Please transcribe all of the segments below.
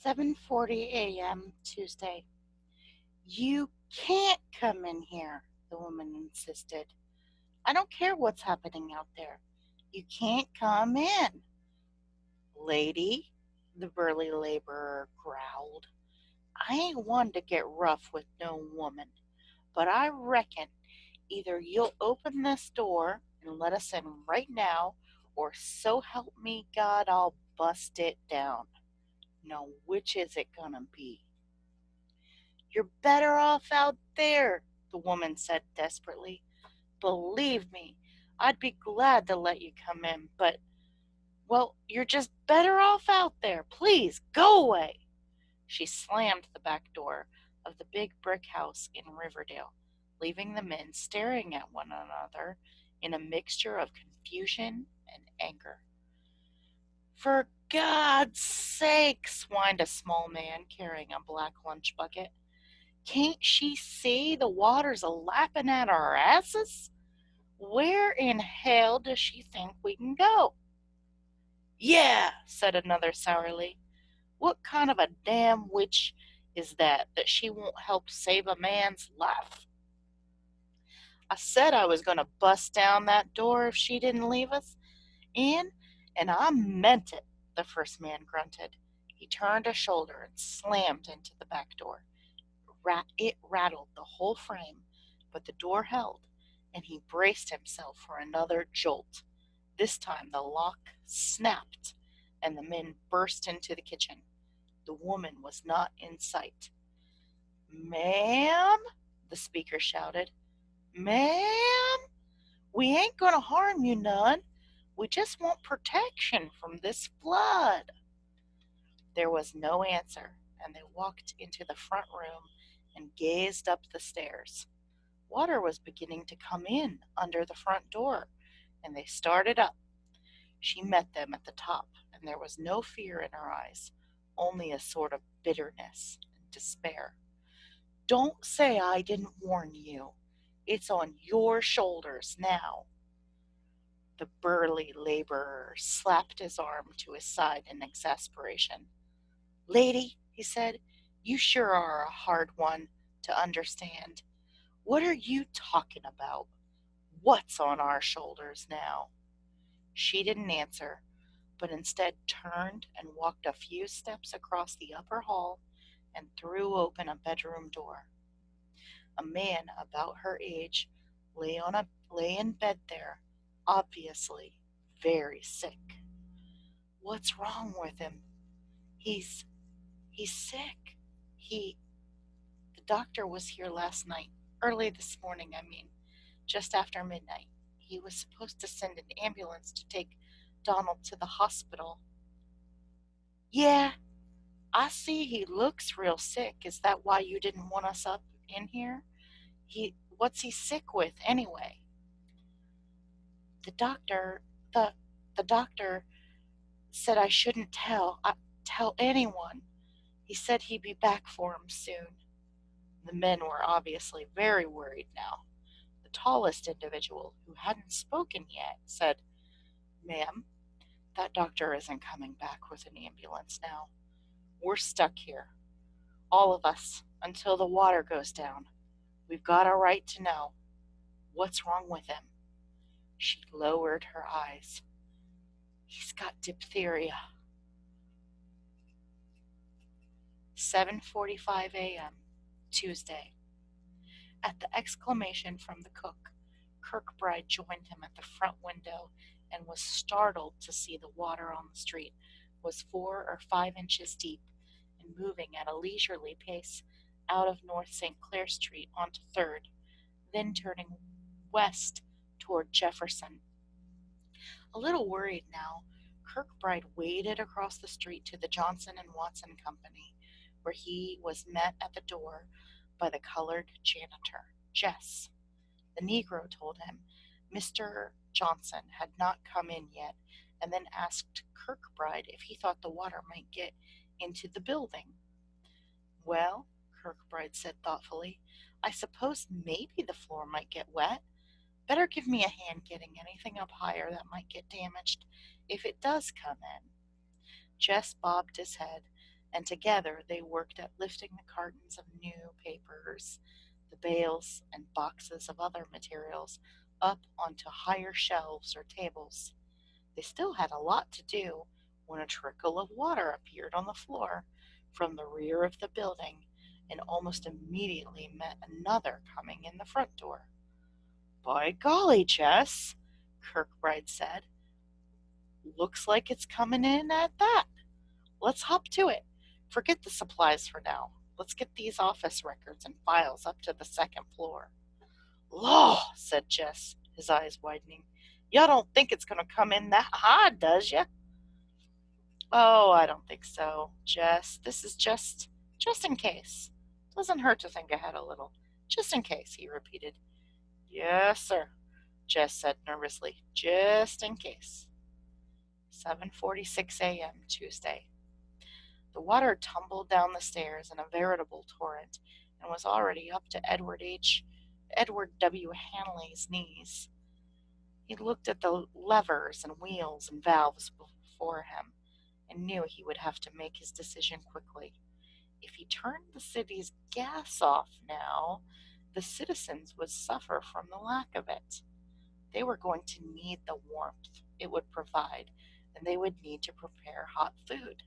7:40 a.m. Tuesday. You can't come in here, the woman insisted. I don't care what's happening out there. You can't come in. Lady, the burly laborer growled. I ain't one to get rough with no woman, but I reckon either you'll open this door and let us in right now, or so help me God, I'll bust it down. Now, which is it gonna be? You're better off out there, the woman said desperately. Believe me, I'd be glad to let you come in, but, well, you're just better off out there. Please, go away. She slammed the back door of the big brick house in Riverdale, leaving the men staring at one another in a mixture of confusion and anger. For God's sakes, whined a small man carrying a black lunch bucket. Can't she see the water's a lapping at our asses? Where in hell does she think we can go? Yeah, said another sourly. What kind of a damn witch is that she won't help save a man's life? I said I was going to bust down that door if she didn't leave us in, and I meant it, the first man grunted. He turned a shoulder and slammed into the back door. It rattled the whole frame, but the door held, and he braced himself for another jolt. This time the lock snapped, and the men burst into the kitchen. The woman was not in sight. Ma'am, the speaker shouted. Ma'am, we ain't going to harm you none. We just want protection from this flood. There was no answer, and they walked into the front room and gazed up the stairs. Water was beginning to come in under the front door, and they started up. She met them at the top, and there was no fear in her eyes, only a sort of bitterness and despair. Don't say I didn't warn you. It's on your shoulders now. The burly laborer slapped his arm to his side in exasperation. Lady, he said, you sure are a hard one to understand. What are you talking about? What's on our shoulders now? She didn't answer, but instead turned and walked a few steps across the upper hall and threw open a bedroom door. A man about her age lay in bed there, obviously very sick. What's wrong with him? He's he's sick. He The doctor was here last night, early this morning, I mean, just after midnight. He was supposed to send an ambulance to take Donald to the hospital. Yeah, I see he looks real sick. Is that why you didn't want us up in here? What's he sick with anyway? The doctor the the doctor said I shouldn't tell anyone. He said he'd be back for him soon. The men were obviously very worried now. The tallest individual, who hadn't spoken yet, said, Ma'am, that doctor isn't coming back with an ambulance now. We're stuck here, all of us, until the water goes down. We've got a right to know. What's wrong with him? She lowered her eyes. He's got diphtheria. 7:45 a.m. Tuesday. At the exclamation from the cook, Kirkbride joined him at the front window and was startled to see the water on the street was 4 or 5 inches deep and moving at a leisurely pace out of North St. Clair Street onto 3rd, then turning west toward Jefferson. A little worried now, Kirkbride waded across the street to the Johnson and Watson Company, where he was met at the door by the colored janitor, Jess. The Negro told him Mr. Johnson had not come in yet, and then asked Kirkbride if he thought the water might get into the building. Well, Kirkbride said thoughtfully, I suppose maybe the floor might get wet. Better give me a hand getting anything up higher that might get damaged if it does come in. Jess bobbed his head and together they worked at lifting the cartons of new papers, the bales and boxes of other materials up onto higher shelves or tables. They still had a lot to do when a trickle of water appeared on the floor from the rear of the building and almost immediately met another coming in the front door. By golly, Jess, Kirkbride said, looks like it's coming in at that. Let's hop to it. Forget the supplies for now. Let's get these office records and files up to the second floor. Law, said Jess, his eyes widening. You don't think it's going to come in that high, does you? Oh, I don't think so, Jess. This is just in case. Doesn't hurt to think ahead a little. Just in case, he repeated. Yes, sir, Jess said nervously. Just in case. 7:46 a.m. Tuesday. The water tumbled down the stairs in a veritable torrent and was already up to Edward W. Hanley's knees. He looked at the levers and wheels and valves before him and knew he would have to make his decision quickly. If he turned the city's gas off now, the citizens would suffer from the lack of it. They were going to need the warmth it would provide, and they would need to prepare hot food.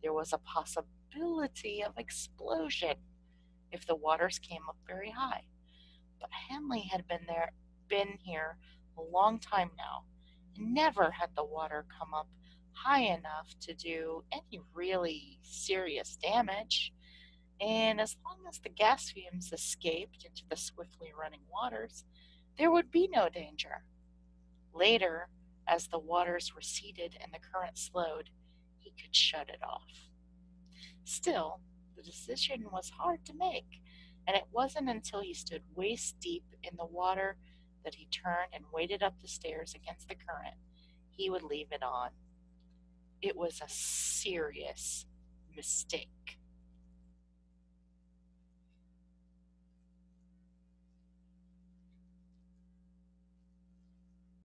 There was a possibility of explosion if the waters came up very high. But Hanley had been here a long time now, and never had the water come up high enough to do any really serious damage. And as long as the gas fumes escaped into the swiftly running waters, there would be no danger. Later, as the waters receded and the current slowed, he could shut it off. Still, the decision was hard to make, and it wasn't until he stood waist deep in the water that he turned and waded up the stairs against the current. He would leave it on. It was a serious mistake.